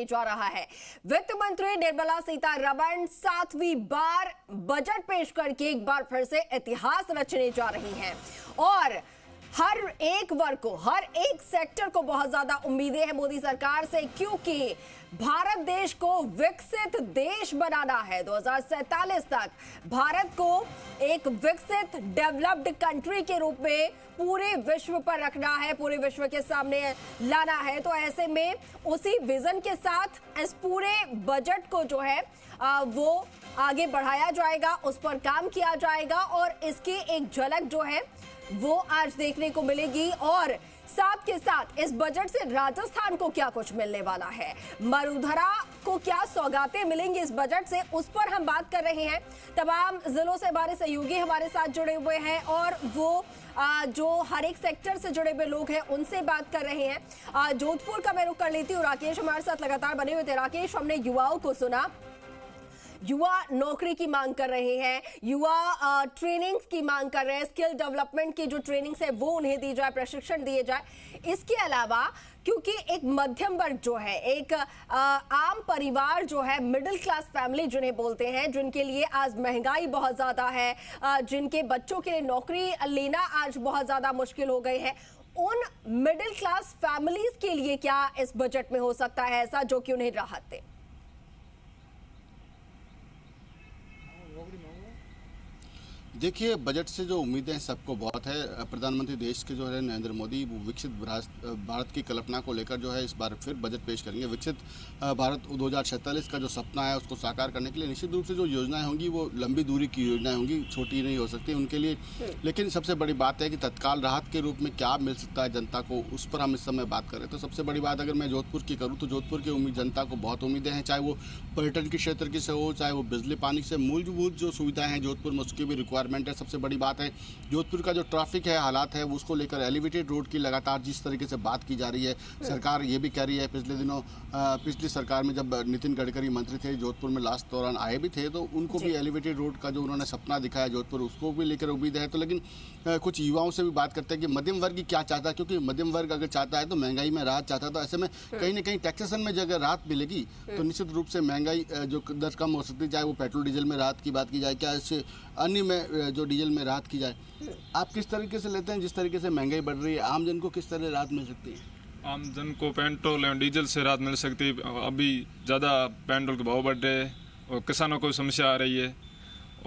जा रहा है। वित्त मंत्री निर्मला सीतारमण 7वीं बार बजट पेश करके एक बार फिर से इतिहास रचने जा रही हैं और हर एक वर्ग को, हर एक सेक्टर को बहुत ज्यादा उम्मीदें हैं मोदी सरकार से, क्योंकि भारत देश को विकसित देश बनाना है। 2047 तक भारत को एक विकसित डेवलप्ड कंट्री के रूप में पूरे विश्व पर रखना है, पूरे विश्व के सामने लाना है। तो ऐसे में उसी विजन के साथ इस पूरे बजट को जो है वो आगे बढ़ाया जाएगा, उस पर काम किया जाएगा और इसकी एक झलक जो है वो आज देखने को मिलेगी। और साथ के साथ इस बजट से राजस्थान को क्या कुछ मिलने वाला है, मरुधरा को क्या सौगातें मिलेंगी इस बजट से, उस पर हम बात कर रहे हैं। तमाम जिलों से हमारे सहयोगी हमारे साथ जुड़े हुए हैं और वो जो हर एक सेक्टर से जुड़े हुए लोग हैं उनसे बात कर रहे हैं। जोधपुर का मैं रुख कर लेती हूँ, राकेश हमारे साथ लगातार बने हुए थे। राकेश, हमने युवाओं को सुना, युवा नौकरी की मांग कर रहे हैं, युवा ट्रेनिंग्स की मांग कर रहे हैं, स्किल डेवलपमेंट की जो ट्रेनिंग्स है वो उन्हें दी जाए, प्रशिक्षण दिए जाए। इसके अलावा क्योंकि एक मध्यम वर्ग जो है, एक आम परिवार जो है, मिडिल क्लास फैमिली जिन्हें बोलते हैं, जिनके लिए आज महंगाई बहुत ज्यादा है, जिनके बच्चों के लिए नौकरी लेना आज बहुत ज्यादा मुश्किल हो गई है, उन मिडिल क्लास फैमिलीज के लिए क्या इस बजट में हो सकता है ऐसा जो कि उन्हें राहत दे? देखिए, बजट से जो उम्मीदें सबको बहुत है। प्रधानमंत्री देश के जो है नरेंद्र मोदी, वो विकसित भारत की कल्पना को लेकर जो है इस बार फिर बजट पेश करेंगे। विकसित भारत 2047 का जो सपना है उसको साकार करने के लिए निश्चित रूप से जो योजनाएं होंगी वो लंबी दूरी की योजनाएं होंगी, छोटी नहीं हो सकती उनके लिए। लेकिन सबसे बड़ी बात है कि तत्काल राहत के रूप में क्या मिल सकता है जनता को, उस पर हम इस समय बात करें तो सबसे बड़ी बात अगर मैं जोधपुर की करूँ तो जोधपुर की जनता को बहुत उम्मीदें हैं, चाहे वो पर्यटन के क्षेत्र की से हो, चाहे वो बिजली पानी से मूलभूत जो सुविधाएं हैं जोधपुर में उसकी भी रिक्वायरमेंट है। सबसे बड़ी बात है जोधपुर का जो ट्रैफिक है, हालात है, उसको लेकर एलिवेटेड रोड की लगातार जिस तरीके से बात की जा रही है, सरकार ये भी कह रही है। पिछले दिनों पिछली सरकार में जब नितिन गडकरी मंत्री थे जोधपुर में लास्ट दौरान आए भी थे, तो उनको भी एलिवेटेड रोड का जो उन्होंने सपना दिखाया जोधपुर, उसको भी लेकर उम्मीद है। तो लेकिन कुछ युवाओं से भी बात करते हैं कि मध्यम वर्ग क्या चाहता है, क्योंकि मध्यम वर्ग अगर चाहता है तो महंगाई में राहत चाहता है। तो ऐसे में कहीं ना कहीं टैक्सेशन में अगर राहत मिलेगी तो निश्चित रूप से महंगाई जो दर कम हो सकती है, चाहे वो पेट्रोल डीजल में राहत की बात की जाए, क्या इससे अन्य में जो डीजल में राहत की जाए। आप किस तरीके से लेते हैं, जिस तरीके से महंगाई बढ़ रही है, आम जन को किस तरह राहत मिल सकती है? आम जन को पेट्रोल एवं डीजल से राहत मिल सकती है। अभी ज़्यादा पेट्रोल के भाव बढ़ रहे हैं और किसानों को समस्या आ रही है,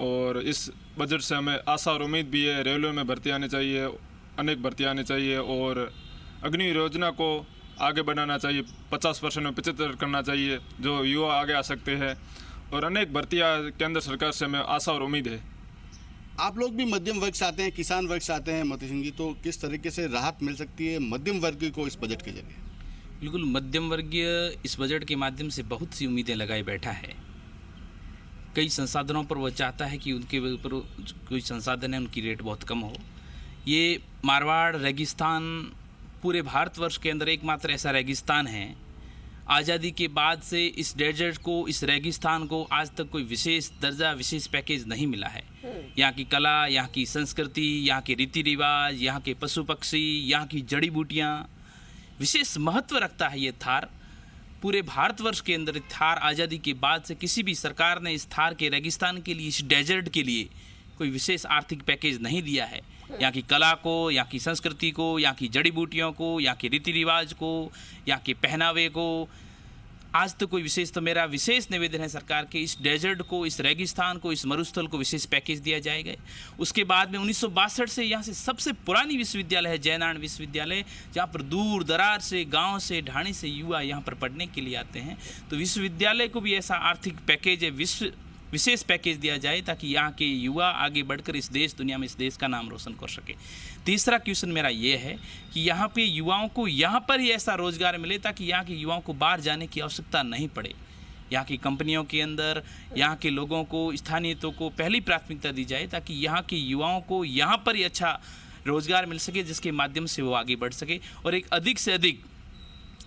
और इस बजट से हमें आशा और उम्मीद भी है। रेलवे में भर्ती आनी चाहिए, अनेक भर्ती आनी चाहिए, और अग्नि योजना को आगे बढ़ाना चाहिए, 50% में 75 करना चाहिए जो युवा आगे आ सकते हैं, और अनेक भर्तियाँ केंद्र सरकार से हमें आशा और उम्मीद है। आप लोग भी मध्यम वर्ग से आते हैं, किसान वर्ग से आते हैं मती सिंह जी, तो किस तरीके से राहत मिल सकती है मध्यम वर्ग को इस बजट के जरिए? बिल्कुल, मध्यम वर्गीय इस बजट के माध्यम से बहुत सी उम्मीदें लगाए बैठा है। कई संसाधनों पर वो चाहता है कि उनके ऊपर कोई संसाधन है उनकी रेट बहुत कम हो। ये मारवाड़ रेगिस्तान पूरे भारतवर्ष के अंदर एकमात्र ऐसा रेगिस्तान है, आज़ादी के बाद से इस डेजर्ट को, इस रेगिस्तान को आज तक कोई विशेष दर्जा, विशेष पैकेज नहीं मिला है। यहाँ की कला, यहाँ की संस्कृति, यहाँ के रीति रिवाज, यहाँ के पशु पक्षी, यहाँ की जड़ी बूटियाँ विशेष महत्व रखता है ये थार। पूरे भारतवर्ष के अंदर थार आज़ादी के बाद से किसी भी सरकार ने इस थार के रेगिस्तान के लिए, इस डेजर्ट के लिए कोई विशेष आर्थिक पैकेज नहीं दिया है। यहाँ की कला को, यहाँ की संस्कृति को, यहाँ की जड़ी बूटियों को, यहाँ के रीति रिवाज को, यहाँ के पहनावे को आज तो कोई विशेष, तो मेरा विशेष निवेदन है सरकार के, इस डेजर्ट को, इस रेगिस्तान को, इस मरुस्थल को विशेष पैकेज दिया जाएगा। उसके बाद में 1962 से यहाँ से सबसे पुरानी विश्वविद्यालय है जयनारायण विश्वविद्यालय, जहाँ पर दूर दराज से, गांव से, ढाणी से युवा यहाँ पर पढ़ने के लिए आते हैं। तो विश्वविद्यालय को भी ऐसा आर्थिक पैकेज है, विशेष पैकेज दिया जाए ताकि यहाँ के युवा आगे बढ़कर इस देश दुनिया में इस देश का नाम रोशन कर सके। तीसरा क्वेश्चन मेरा ये है कि यहाँ पे युवाओं को यहाँ पर ही ऐसा रोजगार मिले ताकि यहाँ के युवाओं को बाहर जाने की आवश्यकता नहीं पड़े। यहाँ की कंपनियों के अंदर यहाँ के लोगों को, स्थानीयतों को पहली प्राथमिकता दी जाए ताकि यहाँ के युवाओं को यहाँ पर ही अच्छा रोजगार मिल सके, जिसके माध्यम से वो आगे बढ़ सके और एक अधिक से अधिक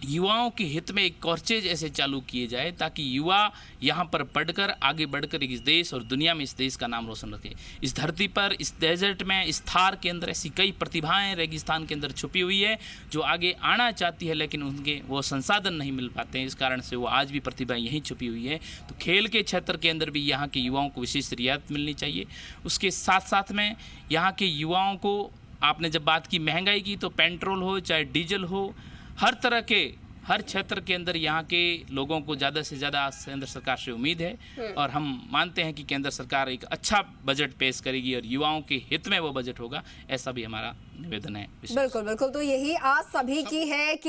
युवाओं के हित में एक कोर्सेज ऐसे चालू किए जाए ताकि युवा यहाँ पर पढ़कर आगे बढ़कर इस देश और दुनिया में इस देश का नाम रोशन रखे। इस धरती पर, इस डेजर्ट में, इस थार के अंदर ऐसी कई प्रतिभाएं रेगिस्तान के अंदर छुपी हुई है जो आगे आना चाहती है, लेकिन उनके वो संसाधन नहीं मिल पाते हैं। इस कारण से वो आज भी प्रतिभा यहीं छुपी हुई है। तो खेल के क्षेत्र के अंदर भी यहाँ के युवाओं को विशेष रियायत मिलनी चाहिए। उसके साथ साथ में यहाँ के युवाओं को, आपने जब बात की महंगाई की, तो पेट्रोल हो चाहे डीजल हो, हर तरह के, हर क्षेत्र के अंदर यहाँ के लोगों को ज़्यादा से ज़्यादा केंद्र सरकार से उम्मीद है और हम मानते हैं कि केंद्र सरकार एक अच्छा बजट पेश करेगी और युवाओं के हित में वो बजट होगा, ऐसा भी हमारा निवेदन है। बिल्कुल बिल्कुल, तो यही आस सभी की है कि